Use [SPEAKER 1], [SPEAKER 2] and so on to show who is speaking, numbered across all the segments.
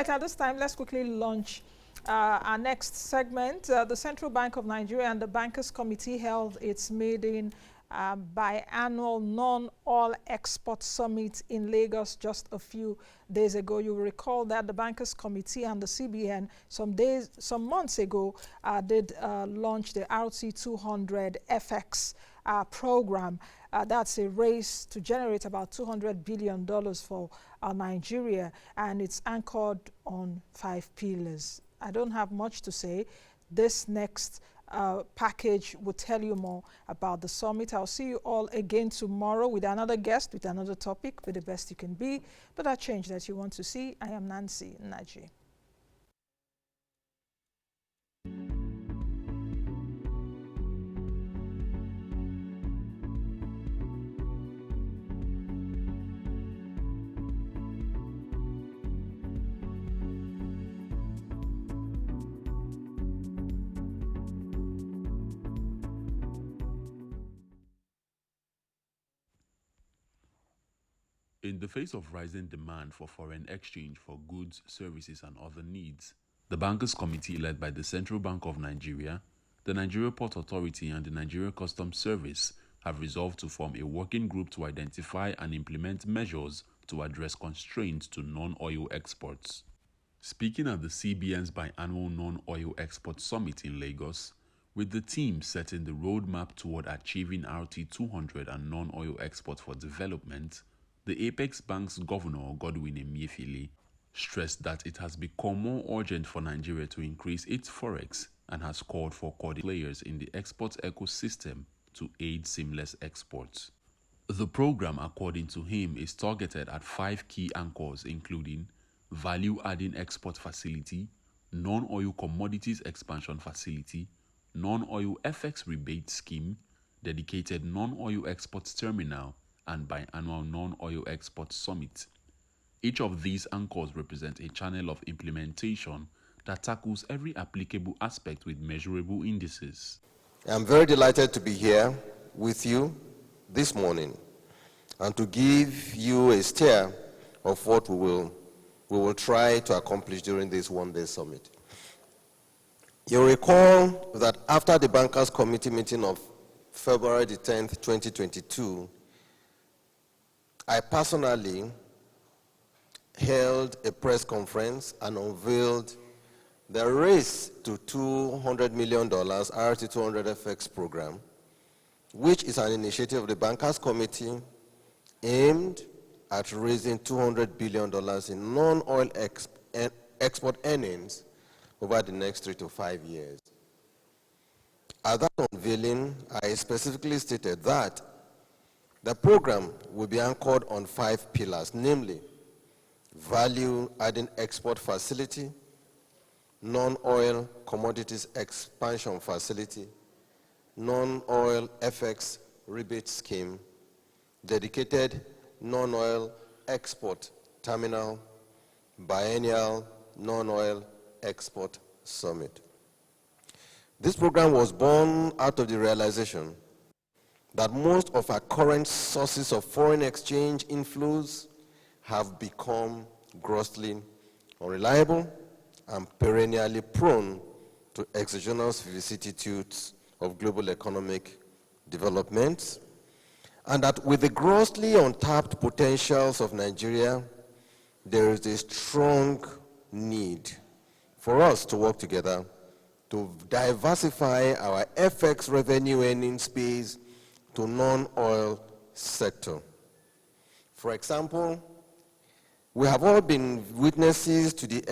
[SPEAKER 1] right, at this time, let's quickly launch our next segment. The Central Bank of Nigeria and the Bankers Committee held its maiden biannual non-oil export summit in Lagos just a few days ago. You will recall that the Bankers Committee and the CBN some months ago did launch the RT200 FX program. That's a race to generate about $200 billion for Nigeria, and it's anchored on 5 pillars. I don't have much to say. This next package will tell you more about the summit. I'll see you all again tomorrow with another guest, with another topic, with the best you can be. But that change that you want to see, I am Nancy Naji.
[SPEAKER 2] In the face of rising demand for foreign exchange for goods, services, and other needs, the Bankers Committee, led by the Central Bank of Nigeria, the Nigeria Port Authority, and the Nigeria Customs Service, have resolved to form a working group to identify and implement measures to address constraints to non-oil exports. Speaking at the CBN's biannual non-oil export summit in Lagos, with the team setting the roadmap toward achieving RT200 and non-oil export for development, the Apex Bank's Governor, Godwin Emefiele, stressed that it has become more urgent for Nigeria to increase its forex and has called for players in the export ecosystem to aid seamless exports. The program, according to him, is targeted at 5 key anchors, including value-adding export facility, non-oil commodities expansion facility, non-oil FX rebate scheme, dedicated non-oil exports terminal, and biannual non-oil export summit. Each of these anchors represent a channel of implementation that tackles every applicable aspect with measurable indices.
[SPEAKER 3] I'm very delighted to be here with you this morning and to give you a steer of what we will try to accomplish during this one-day summit. You'll recall that after the Bankers Committee meeting of February the 10th, 2022, I personally held a press conference and unveiled the race to $200 million RT200 FX program, which is an initiative of the Bankers Committee aimed at raising $200 billion in non-oil export earnings over the next 3 to 5 years. At that unveiling, I specifically stated that the program will be anchored on 5 pillars, namely value-adding export facility, non-oil commodities expansion facility, non-oil FX rebate scheme, dedicated non-oil export terminal, biennial non-oil export summit. This program was born out of the realization that most of our current sources of foreign exchange inflows have become grossly unreliable and perennially prone to exogenous vicissitudes of global economic development, and that with the grossly untapped potentials of Nigeria, there is a strong need for us to work together to diversify our FX revenue earning space to non-oil sector. For example, we have all been witnesses to the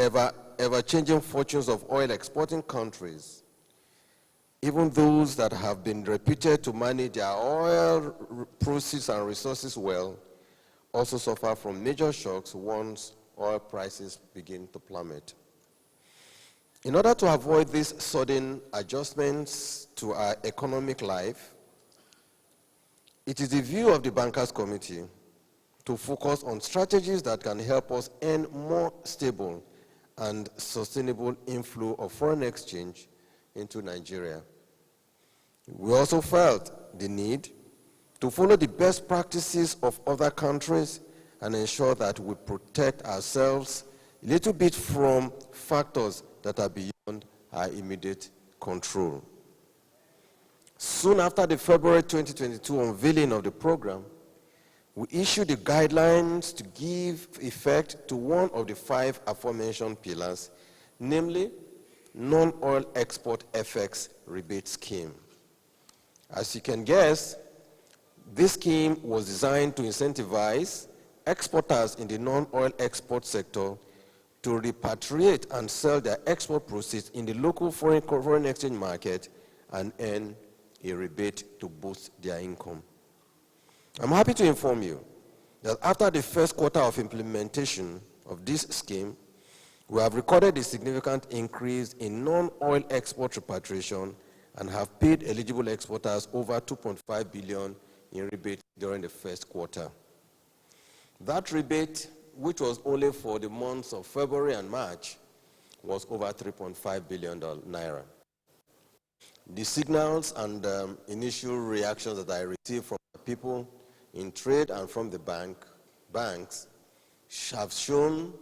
[SPEAKER 3] ever-changing fortunes of oil exporting countries. Even those that have been reputed to manage their oil proceeds and resources well also suffer from major shocks once oil prices begin to plummet. In order to avoid these sudden adjustments to our economic life, it is the view of the Bankers Committee to focus on strategies that can help us earn more stable and sustainable inflow of foreign exchange into Nigeria. We also felt the need to follow the best practices of other countries and ensure that we protect ourselves a little bit from factors that are beyond our immediate control. Soon after the February 2022 unveiling of the program, we issued the guidelines to give effect to one of the 5 aforementioned pillars, namely non-oil export FX rebate scheme. As you can guess, this scheme was designed to incentivize exporters in the non-oil export sector to repatriate and sell their export proceeds in the local foreign exchange market and earn a rebate to boost their income. I'm happy to inform you that after the first quarter of implementation of this scheme, we have recorded a significant increase in non-oil export repatriation and have paid eligible exporters over 2.5 billion in rebate during the first quarter. That rebate, which was only for the months of February and March, was over 3.5 billion naira. The signals and initial reactions that I received from people in trade and from the banks have shown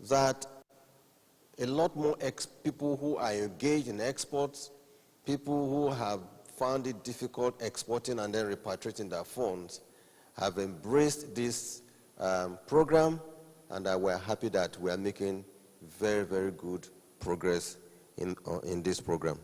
[SPEAKER 3] that a lot more people who are engaged in exports, people who have found it difficult exporting and then repatriating their funds, have embraced this program, and we're happy that we are making very, very good progress in this program.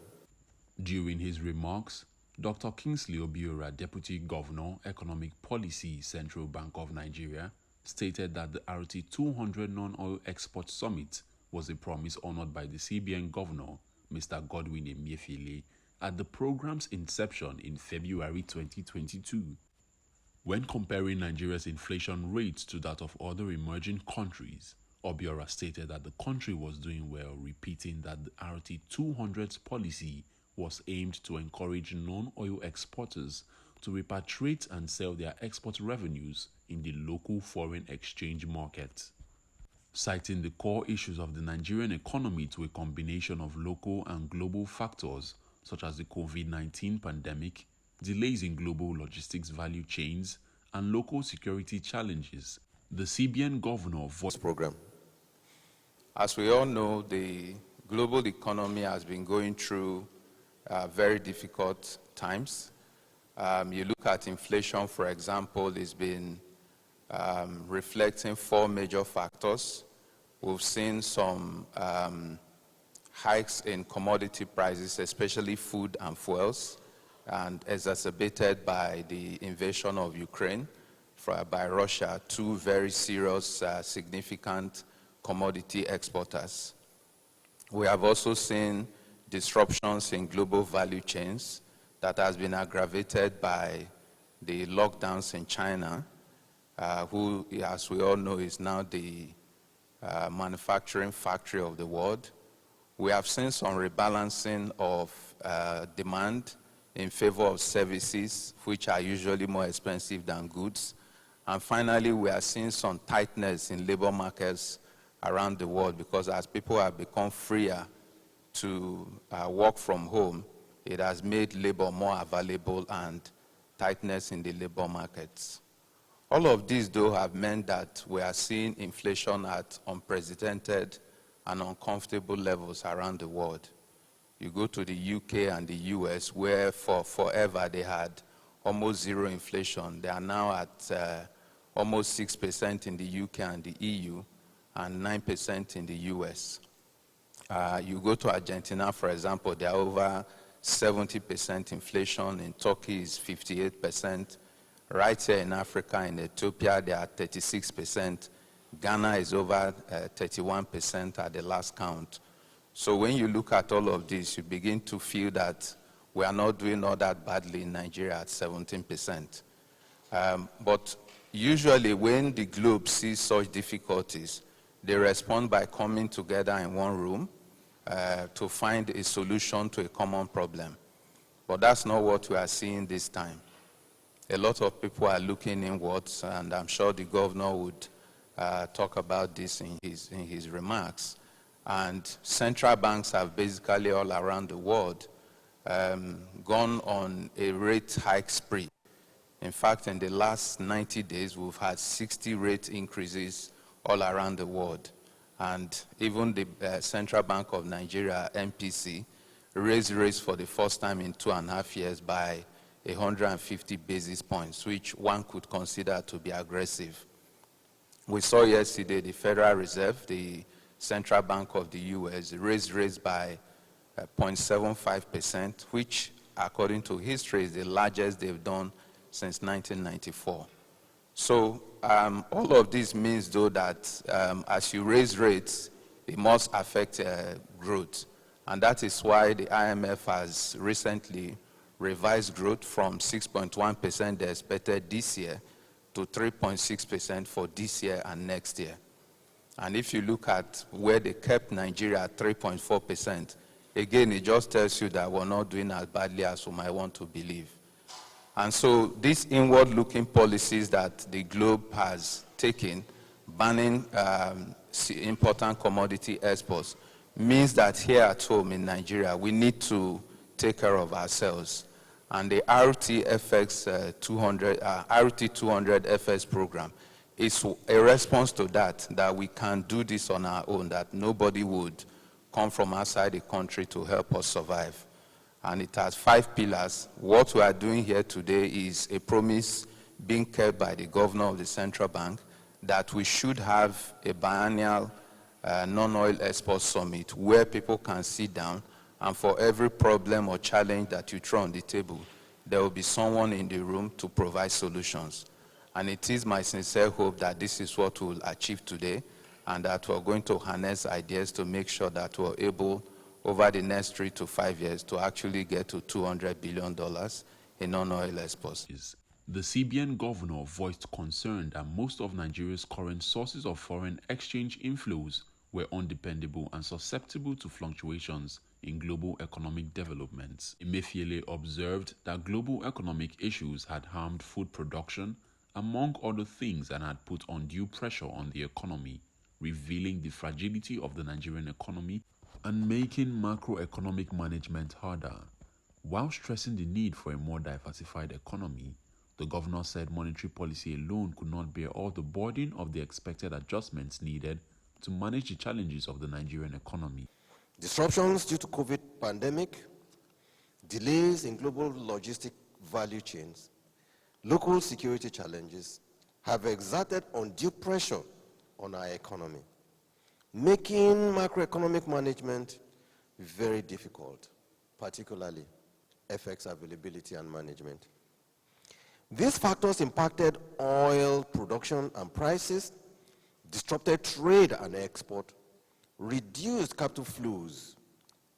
[SPEAKER 2] During his remarks, Dr. Kingsley Obiora, Deputy Governor, Economic Policy, Central Bank of Nigeria, stated that the RT200 Non-Oil Export Summit was a promise honored by the CBN Governor, Mr. Godwin Emefiele, at the program's inception in February 2022. When comparing Nigeria's inflation rates to that of other emerging countries, Obiora stated that the country was doing well, repeating that the RT200's policy was aimed to encourage non-oil exporters to repatriate and sell their export revenues in the local foreign exchange market. Citing the core issues of the Nigerian economy to a combination of local and global factors such as the COVID-19 pandemic, delays in global logistics value chains, and local security challenges, the CBN governor voiced
[SPEAKER 3] program.
[SPEAKER 4] As we all know, the global economy has been going through very difficult times. You look at inflation, for example, it's been reflecting 4 major factors. We've seen some hikes in commodity prices, especially food and fuels, and exacerbated by the invasion of Ukraine by Russia, 2 very serious, significant commodity exporters. We have also seen disruptions in global value chains that has been aggravated by the lockdowns in China, who, as we all know, is now the manufacturing factory of the world. We have seen some rebalancing of demand in favor of services, which are usually more expensive than goods. And finally, we are seeing some tightness in labor markets around the world, because as people have become freer to work from home, it has made labor more available and tightness in the labor markets. All of these, though, have meant that we are seeing inflation at unprecedented and uncomfortable levels around the world. You go to the UK and the US, where for forever they had almost zero inflation. They are now at almost 6% in the UK and the EU, and 9% in the US. You go to Argentina, for example, they are over 70% inflation. In Turkey, is 58%. Right here in Africa, in Ethiopia, they are 36%. Ghana is over 31% at the last count. So when you look at all of this, you begin to feel that we are not doing all that badly in Nigeria at 17%. But usually when the globe sees such difficulties, they respond by coming together in one room to find a solution to a common problem. But that's not what we are seeing this time. A lot of people are looking inwards, and I'm sure the governor would talk about this in his remarks. And central banks have basically all around the world gone on a rate hike spree. In fact, in the last 90 days, we've had 60 rate increases all around the world. and even the Central Bank of Nigeria, MPC, raised rates for the first time in 2.5 years by 150 basis points, which one could consider to be aggressive. We saw yesterday the Federal Reserve, the Central Bank of the US, raised rates by 0.75%, which, according to history, is the largest they've done since 1994. So all of this means, though, that as you raise rates, it must affect growth. And that is why the IMF has recently revised growth from 6.1% they expected this year to 3.6% for this year and next year. And if you look at where they kept Nigeria at 3.4%, again, it just tells you that we're not doing as badly as we might want to believe. And so these inward-looking policies that the globe has taken, banning important commodity exports, means that here at home in Nigeria, we need to take care of ourselves. And the RT200 FS program is a response to that we can do this on our own, that nobody would come from outside the country to help us survive. And it has 5 pillars. What we are doing here today is a promise being kept by the governor of the central bank that we should have a biennial non-oil export summit where people can sit down, and for every problem or challenge that you throw on the table, there will be someone in the room to provide solutions. And it is my sincere hope that this is what we'll achieve today, and that we're going to harness ideas to make sure that we're able, over the next 3 to 5 years, to actually get to $200 billion in non-oil exports.
[SPEAKER 2] The CBN governor voiced concern that most of Nigeria's current sources of foreign exchange inflows were undependable and susceptible to fluctuations in global economic developments. Emefiele observed that global economic issues had harmed food production, among other things, and had put undue pressure on the economy, revealing the fragility of the Nigerian economy and making macroeconomic management harder. While stressing the need for a more diversified economy, the governor said monetary policy alone could not bear all the burden of the expected adjustments needed to manage the challenges of the Nigerian economy.
[SPEAKER 3] Disruptions due to COVID pandemic, delays in global logistic value chains, local security challenges have exerted undue pressure on our economy, making macroeconomic management very difficult, particularly FX availability and management. These factors impacted oil production and prices, disrupted trade and export, reduced capital flows,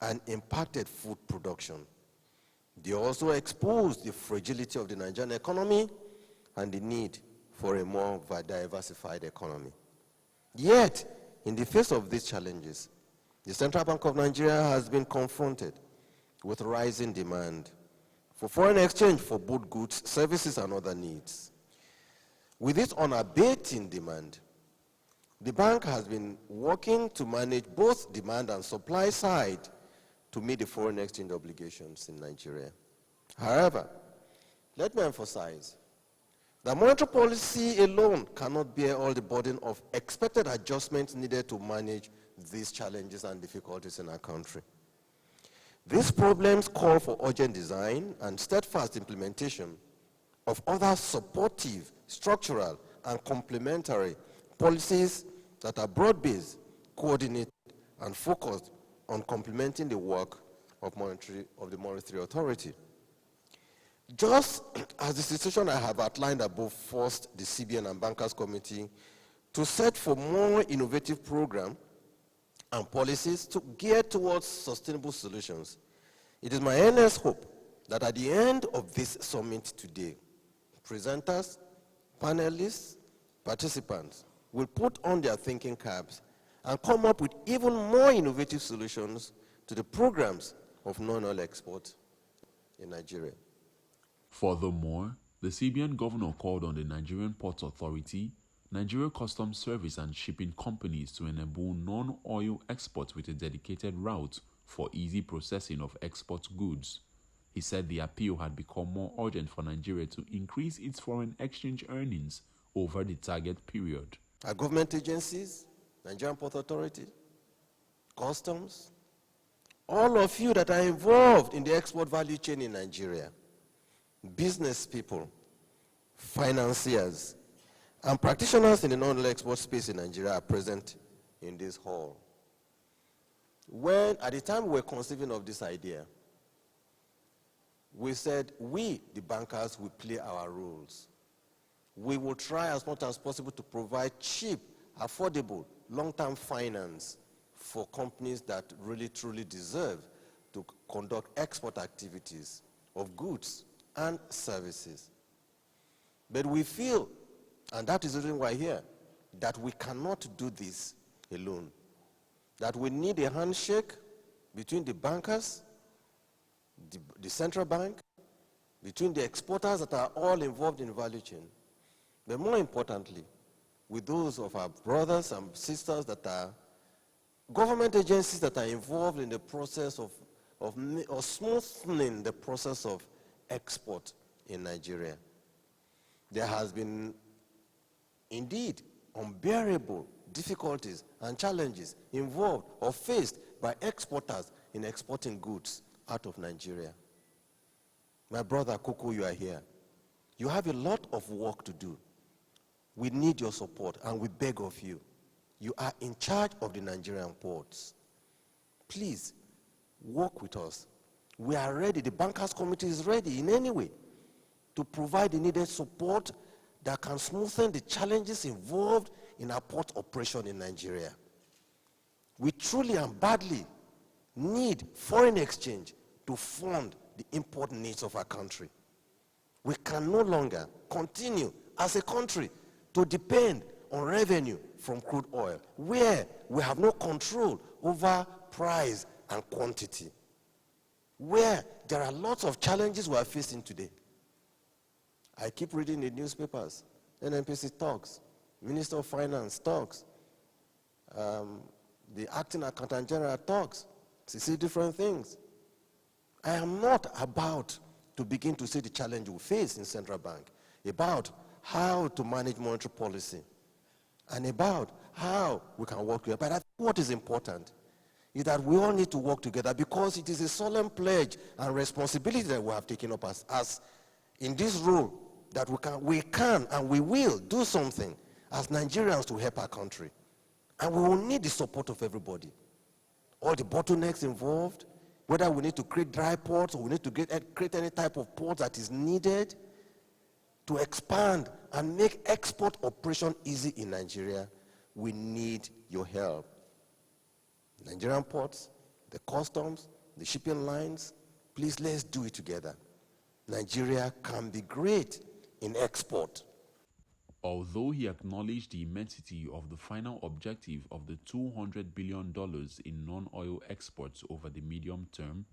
[SPEAKER 3] and impacted food production. They also exposed the fragility of the Nigerian economy and the need for a more diversified economy. Yet, in the face of these challenges, the Central Bank of Nigeria has been confronted with rising demand for foreign exchange for both goods, services, and other needs. With this unabating demand, the bank has been working to manage both demand and supply side to meet the foreign exchange obligations in Nigeria. However, let me emphasize that monetary policy alone cannot bear all the burden of expected adjustments needed to manage these challenges and difficulties in our country. These problems call for urgent design and steadfast implementation of other supportive, structural, and complementary policies that are broad-based, coordinated, and focused on complementing the work of the Monetary Authority. Just as the situation I have outlined above forced the CBN and Bankers Committee to set for more innovative programs and policies to gear towards sustainable solutions, it is my earnest hope that at the end of this summit today, presenters, panelists, participants will put on their thinking caps and come up with even more innovative solutions to the programs of non-oil export in Nigeria.
[SPEAKER 2] Furthermore, the CBN governor called on the Nigerian Ports Authority, Nigeria Customs Service, and shipping companies to enable non-oil exports with a dedicated route for easy processing of export goods. He said the appeal had become more urgent for Nigeria to increase its foreign exchange earnings over the target period.
[SPEAKER 3] Our government agencies, Nigerian Port Authority, Customs, all of you that are involved in the export value chain in Nigeria, business people, financiers, and practitioners in the non-oil export space in Nigeria are present in this hall. When, at the time we were conceiving of this idea, we said, we, the bankers, will play our roles. We will try as much as possible to provide cheap, affordable, long-term finance for companies that really, truly deserve to conduct export activities of goods and services. But we feel, and that is the reason why we're here, that we cannot do this alone. That we need a handshake between the bankers, the central bank, between the exporters that are all involved in the value chain, but more importantly, with those of our brothers and sisters that are government agencies that are involved in the process of smoothing the process of export in Nigeria. There has been indeed unbearable difficulties and challenges involved or faced by exporters in exporting goods out of Nigeria. My brother Koko, you are here. You have a lot of work to do. We need your support and we beg of you. You are in charge of the Nigerian ports. Please, work with us. We are ready. The Bankers Committee is ready in any way to provide the needed support that can smoothen the challenges involved in our port operation in Nigeria. We truly and badly need foreign exchange to fund the import needs of our country. We can no longer continue as a country to depend on revenue from crude oil, where we have no control over price and quantity, where there are lots of challenges we are facing today. I keep reading the newspapers. NNPC talks. Minister of Finance talks. The Acting Accountant General talks. To see different things. I am not about to begin to see the challenge we face in central bank, about how to manage monetary policy, and about how we can work together. But I think what is important is that we all need to work together, because it is a solemn pledge and responsibility that we have taken up as in this role, that we can and we will do something as Nigerians to help our country. And we will need the support of everybody. All the bottlenecks involved, whether we need to create dry ports or we need to create any type of port that is needed to expand and make export operation easy in Nigeria, we need your help. Nigerian ports, the customs, the shipping lines, please let's do it together. Nigeria can be great in export.
[SPEAKER 2] Although he acknowledged the immensity of the final objective of the $200 billion in non-oil exports over the medium term,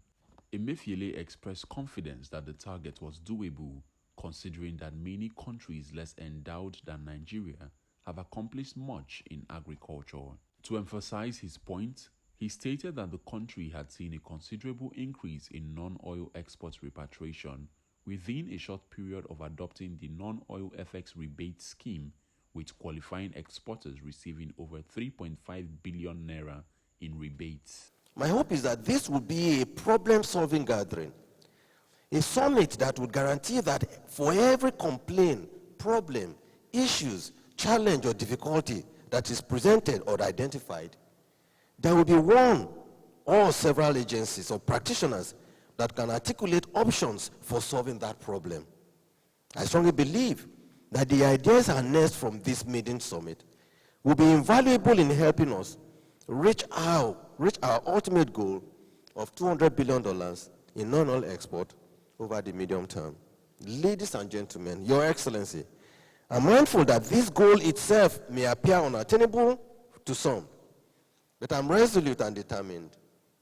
[SPEAKER 2] Emefiele expressed confidence that the target was doable, considering that many countries less endowed than Nigeria have accomplished much in agriculture. To emphasize his point, he stated that the country had seen a considerable increase in non-oil exports repatriation within a short period of adopting the non-oil FX rebate scheme, with qualifying exporters receiving over 3.5 billion naira in rebates.
[SPEAKER 3] My hope is that this will be a problem-solving gathering, a summit that would guarantee that for every complaint, problem, issues, challenge, or difficulty that is presented or identified, there will be one or several agencies or practitioners that can articulate options for solving that problem. I strongly believe that the ideas harnessed from this maiden summit will be invaluable in helping us reach our ultimate goal of $200 billion in non-oil export over the medium term. Ladies and gentlemen, Your Excellency, I'm mindful that this goal itself may appear unattainable to some, but I'm resolute and determined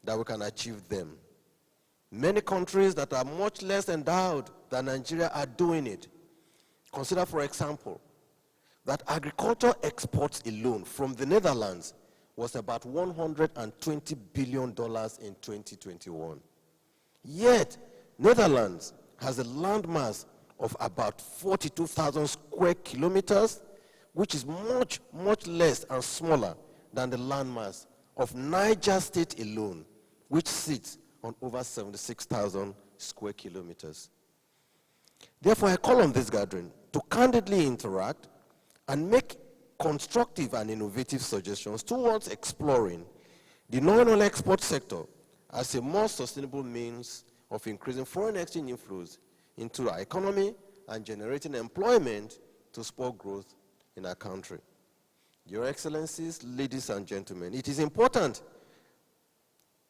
[SPEAKER 3] that we can achieve them. Many countries that are much less endowed than Nigeria are doing it. Consider, for example, that agriculture exports alone from the Netherlands was about $120 billion in 2021. Yet, Netherlands has a landmass of about 42,000 square kilometers, which is much, much less and smaller than the landmass of Niger State alone, which sits on over 76,000 square kilometers. Therefore, I call on this gathering to candidly interact and make constructive and innovative suggestions towards exploring the non-oil export sector as a more sustainable means of increasing foreign exchange inflows into our economy and generating employment to spur growth in our country. Your Excellencies, ladies and gentlemen, it is important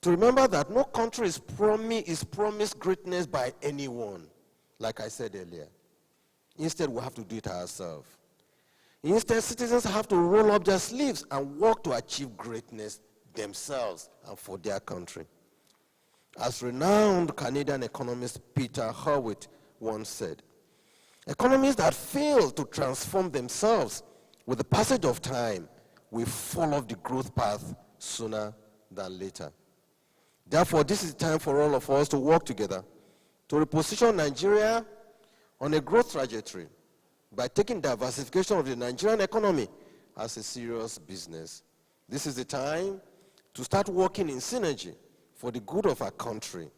[SPEAKER 3] to remember that no country is promised greatness by anyone, like I said earlier. Instead, we have to do it ourselves. Instead, citizens have to roll up their sleeves and work to achieve greatness themselves and for their country. As renowned Canadian economist Peter Howitt once said, economies that fail to transform themselves with the passage of time will fall off the growth path sooner than later. Therefore, this is the time for all of us to work together to reposition Nigeria on a growth trajectory by taking diversification of the Nigerian economy as a serious business. This is the time to start working in synergy for the good of our country.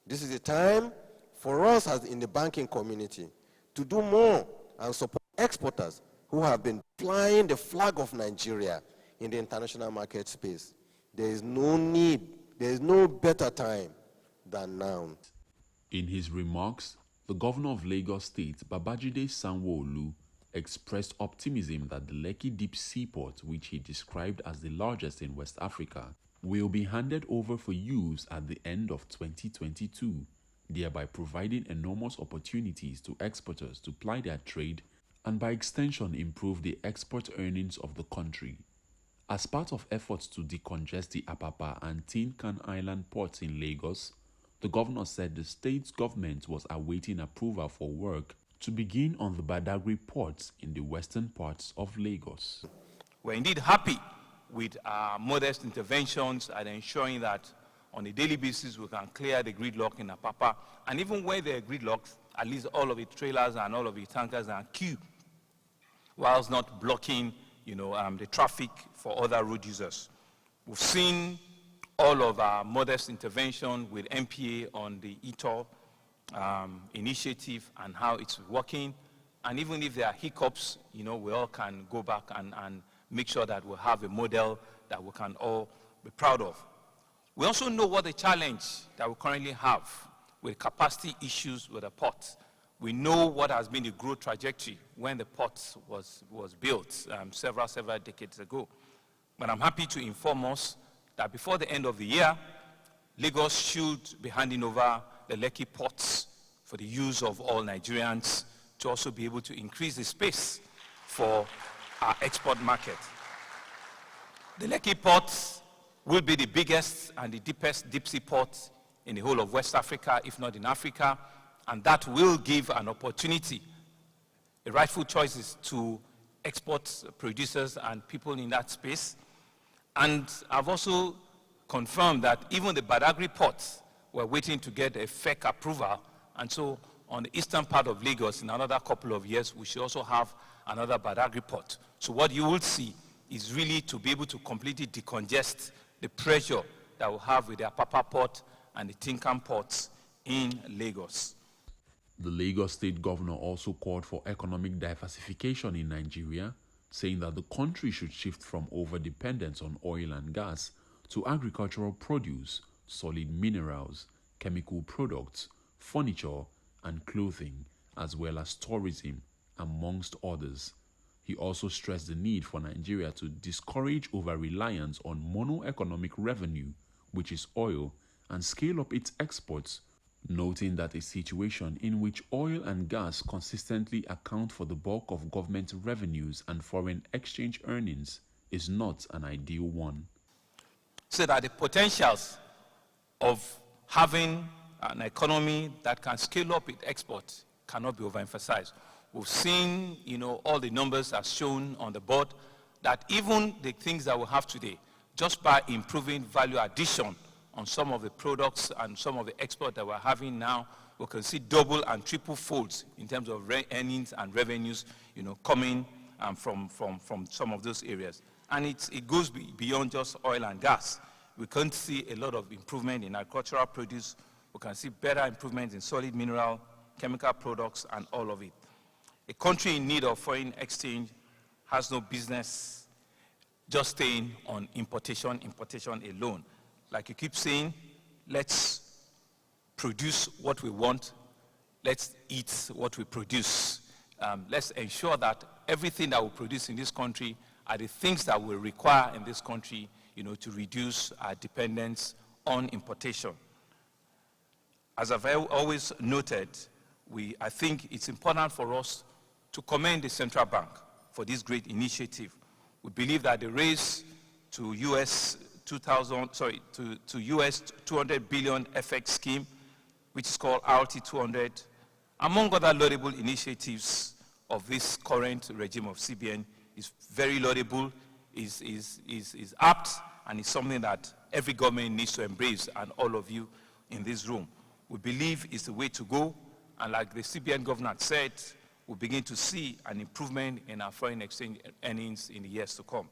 [SPEAKER 3] This is the time for us as in the banking community to do more and support exporters who have been flying the flag of Nigeria in the international market space. There is no better time than now.
[SPEAKER 2] In his remarks, the governor of Lagos State, Babajide Sanwo-Olu, expressed optimism that the Lekki Deep Seaport, which he described as the largest in West Africa, will be handed over for use at the end of 2022, thereby providing enormous opportunities to exporters to ply their trade and by extension improve the export earnings of the country. As part of efforts to decongest the Apapa and Tin Can Island ports in Lagos, the governor said the state's government was awaiting approval for work to begin on the Badagry ports in the western parts of Lagos.
[SPEAKER 5] We're indeed happy with our modest interventions and ensuring that on a daily basis we can clear the gridlock in Apapa. And even where there are gridlocks, at least all of the trailers and all of the tankers are queued, whilst not blocking the traffic for other road users. We've seen all of our modest intervention with MPA on the ETOL initiative and how it's working. And even if there are hiccups, we all can go back and make sure that we have a model that we can all be proud of. We also know what the challenge that we currently have with capacity issues with the port. We know what has been the growth trajectory when the port was built several decades ago. But I'm happy to inform us that before the end of the year, Lagos should be handing over the Lekki ports for the use of all Nigerians to also be able to increase the space for our export market. The Lekki ports will be the biggest and the deepest deep sea port in the whole of West Africa, if not in Africa, and that will give an opportunity, the rightful choices to export producers and people in that space. And I've also confirmed that even the Badagry ports were waiting to get a FEC approval, and so on the eastern part of Lagos, in another couple of years, we should also have another Badagry port. So what you will see is really to be able to completely decongest the pressure that we'll have with the Apapa port and the Tin Can ports in Lagos.
[SPEAKER 2] The Lagos State governor also called for economic diversification in Nigeria, saying that the country should shift from over-dependence on oil and gas to agricultural produce, solid minerals, chemical products, furniture and clothing, as well as tourism, amongst others. He also stressed the need for Nigeria to discourage over-reliance on mono-economic revenue, which is oil, and scale up its exports, noting that a situation in which oil and gas consistently account for the bulk of government revenues and foreign exchange earnings is not an ideal one.
[SPEAKER 5] So that the potentials of having an economy that can scale up its exports cannot be overemphasized. We've seen, all the numbers as shown on the board, that even the things that we have today, just by improving value addition on some of the products and some of the export that we're having now, we can see double and triple folds in terms of earnings and revenues, coming from some of those areas. And it goes beyond just oil and gas. We can see a lot of improvement in agricultural produce. We can see better improvement in solid mineral, chemical products, and all of it. A country in need of foreign exchange has no business just staying on importation alone. Like you keep saying, let's produce what we want. Let's eat what we produce. Let's ensure that everything that we produce in this country are the things that we require in this country, to reduce our dependence on importation. As I've always noted, I think it's important for us to commend the central bank for this great initiative. We believe that the race to US 200 billion FX scheme, which is called RT200, among other laudable initiatives of this current regime of CBN, is very laudable, is apt, and is something that every government needs to embrace, and all of you in this room. We believe it's the way to go, and like the CBN governor said, we'll begin to see an improvement in our foreign exchange earnings in the years to come.